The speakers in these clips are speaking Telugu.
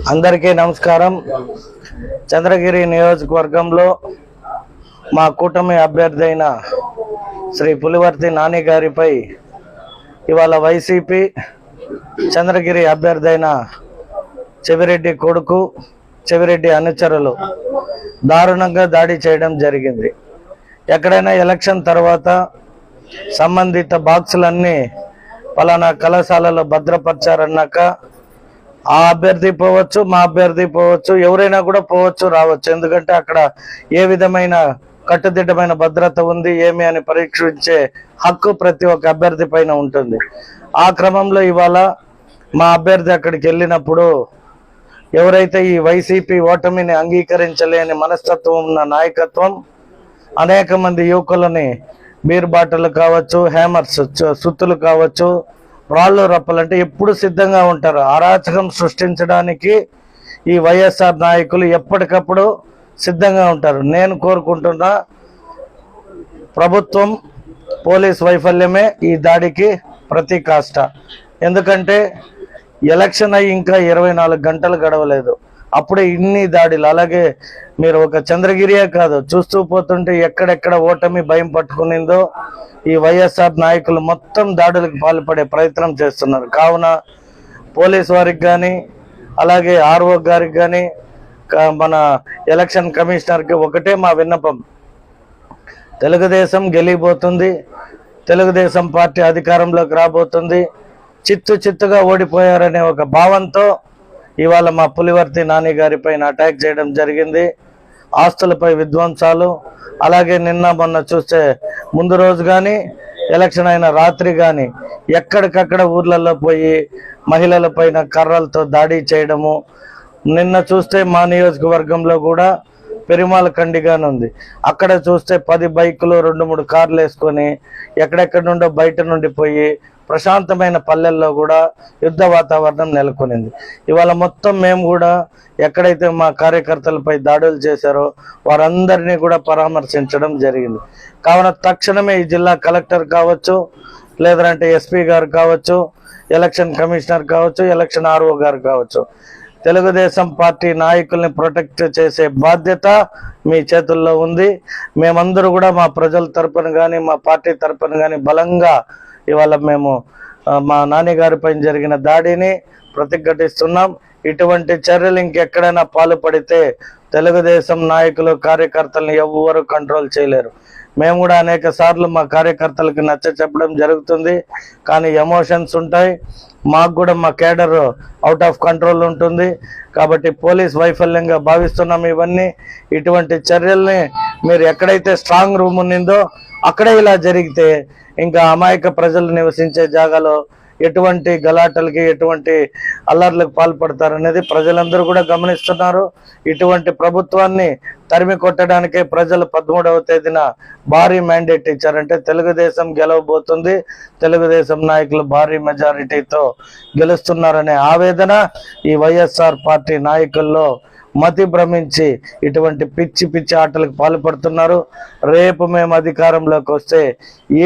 అందరికీ నమస్కారం. చంద్రగిరి నియోజకవర్గంలో మా కూటమి అభ్యర్థి అయిన శ్రీ పులివర్తి నాని గారిపై ఇవాళ వైసీపీ చంద్రగిరి అభ్యర్థి అయిన చెవిరెడ్డి కొడుకు చెవిరెడ్డి అనుచరులు దారుణంగా దాడి చేయడం జరిగింది. ఎక్కడైనా ఎలక్షన్ తర్వాత సంబంధిత బాక్సులన్నీ పలానా కళాశాలలో భద్రపరిచారన్నాక ఆ అభ్యర్థి పోవచ్చు, మా అభ్యర్థి పోవచ్చు, ఎవరైనా కూడా పోవచ్చు రావచ్చు. ఎందుకంటే అక్కడ ఏ విధమైన కట్టుదిట్టమైన భద్రత ఉంది ఏమి అని పరీక్షించే హక్కు ప్రతి ఒక్క అభ్యర్థి పైన ఉంటుంది. ఆ క్రమంలో ఇవాళ మా అభ్యర్థి అక్కడికి వెళ్ళినప్పుడు ఎవరైతే ఈ వైసీపీ ఓటమిని అంగీకరించలేని మనస్తత్వం ఉన్న నాయకత్వం అనేక మంది యువకులని బీర్ బాటలు కావచ్చు, హ్యామర్స్ సుత్తులు కావచ్చు, రాళ్ళు రప్పలంటే ఎప్పుడు సిద్ధంగా ఉంటారు. అరాచకం సృష్టించడానికి ఈ వైఎస్ఆర్ నాయకులు ఎప్పటికప్పుడు సిద్ధంగా ఉంటారు. నేను కోరుకుంటున్నా ప్రభుత్వం పోలీస్ వైఫల్యమే ఈ దాడికి ప్రతీకాష్ట. ఎందుకంటే ఎలక్షన్ అయ్యి ఇంకా 24 గంటలు గడవలేదు, అప్పుడే ఇన్ని దాడులు. అలాగే మీరు ఒక చంద్రగిరియే కాదు, చూస్తూ పోతుంటే ఎక్కడెక్కడ ఓటమి భయం పట్టుకునిందో ఈ వైఎస్ఆర్ నాయకులు మొత్తం దాడులకు పాల్పడే ప్రయత్నం చేస్తున్నారు. కావున పోలీస్ వారికి కానీ అలాగే ఆర్ఓ గారికి కానీ మన ఎలక్షన్ కమిషనర్కి ఒకటే మా విన్నపం, తెలుగుదేశం గెలిపోతుంది, తెలుగుదేశం పార్టీ అధికారంలోకి రాబోతుంది, చిత్తుగా ఓడిపోయారనే ఒక భావంతో ఇవాళ మా పులివర్తి నాని గారిపైన అటాక్ చేయడం జరిగింది. ఆస్తులపై విధ్వంసాలు, అలాగే నిన్న మొన్న చూస్తే ముందు రోజు కానీ ఎలక్షన్ అయిన రాత్రి కానీ ఎక్కడికక్కడ ఊర్లలో పోయి మహిళల పైన కర్రలతో దాడి చేయడము. నిన్న చూస్తే మా నియోజకవర్గంలో కూడా పెరుమాల కండిగానుంది, అక్కడ చూస్తే 10 బైకులు 2-3 కార్లు వేసుకొని ఎక్కడెక్కడి నుండో బయట నుండి పోయి ప్రశాంతమైన పల్లెల్లో కూడా యుద్ధ వాతావరణం నెలకొనింది. ఇవాళ మొత్తం మేము కూడా ఎక్కడైతే మా కార్యకర్తలపై దాడులు చేశారో వారందరినీ కూడా పరామర్శించడం జరిగింది. కావున తక్షణమే ఈ జిల్లా కలెక్టర్ కావచ్చు, లేదంటే ఎస్పీ గారు కావచ్చు, ఎలక్షన్ కమిషనర్ కావచ్చు, ఎలక్షన్ ఆర్ఓ గారు కావచ్చు, తెలుగుదేశం పార్టీ నాయకుల్ని ప్రొటెక్ట్ చేసే బాధ్యత మీ చేతుల్లో ఉంది. మేమందరూ కూడా మా ప్రజల తరపున కానీ మా పార్టీ తరపున కానీ బలంగా ఇవాళ మేము మా నాన్నగారి పైన జరిగిన దాడిని ప్రతిఘటిస్తున్నాం. ఇటువంటి చర్యలు ఇంకెక్కడైనా పాల్పడితే తెలుగుదేశం నాయకులు కార్యకర్తలను ఎవ్వరూ కంట్రోల్ చేయలేరు. మేము కూడా అనేక సార్లు మా కార్యకర్తలకు నచ్చ చెప్పడం జరుగుతుంది, కానీ ఎమోషన్స్ ఉంటాయి, మాకు కూడా మా కేడర్ అవుట్ ఆఫ్ కంట్రోల్ ఉంటుంది. కాబట్టి పోలీస్ వైఫల్యంగా భావిస్తున్నాం ఇవన్నీ. ఇటువంటి చర్యల్ని మీరు ఎక్కడైతే స్ట్రాంగ్ రూమ్ ఉన్నిందో అక్కడే ఇలా జరిగితే ఇంకా అమాయక ప్రజలు నివసించే జాగాలో ఎటువంటి గలాటలకి ఎటువంటి అల్లర్లకు పాల్పడతారనేది ప్రజలందరూ కూడా గమనిస్తున్నారు. ఇటువంటి ప్రభుత్వాన్ని తరిమి కొట్టడానికే ప్రజలు 13వ తేదీన భారీ మ్యాండేట్ ఇచ్చారంటే తెలుగుదేశం గెలవబోతుంది, తెలుగుదేశం నాయకులు భారీ మెజారిటీతో గెలుస్తున్నారనే ఆవేదన ఈ వైఎస్ఆర్ పార్టీ నాయకుల్లో మతి భ్రమించి ఇటువంటి పిచ్చి ఆటలకు పాల్పడుతున్నారు. రేపు మేము అధికారంలోకి వస్తే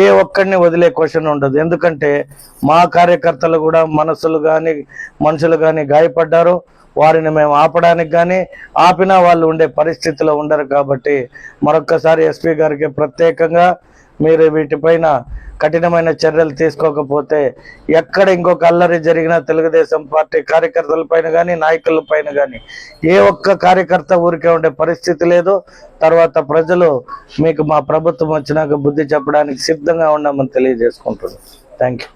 ఏ ఒక్కడిని వదిలే క్వశ్చన్ ఉండదు. ఎందుకంటే మా కార్యకర్తలు కూడా మనుషులు కానీ గాయపడ్డారు. వారిని మేము ఆపడానికి కానీ ఆపినా వాళ్ళు ఉండే పరిస్థితిలో ఉండరు. కాబట్టి మరొక్కసారి ఎస్పీ గారికి ప్రత్యేకంగా మీరు వీటిపైన కఠినమైన చర్యలు తీసుకోకపోతే ఎక్కడ ఇంకొక అల్లరి జరిగినా తెలుగుదేశం పార్టీ కార్యకర్తల పైన కానీ నాయకుల పైన కానీ ఏ ఒక్క కార్యకర్త ఊరికే ఉండే పరిస్థితి లేదు. తర్వాత ప్రజలు మీకు మా ప్రభుత్వం వచ్చినాక బుద్ధి చెప్పడానికి సిద్ధంగా ఉన్నామని తెలియజేసుకుంటున్నాం. Thank you.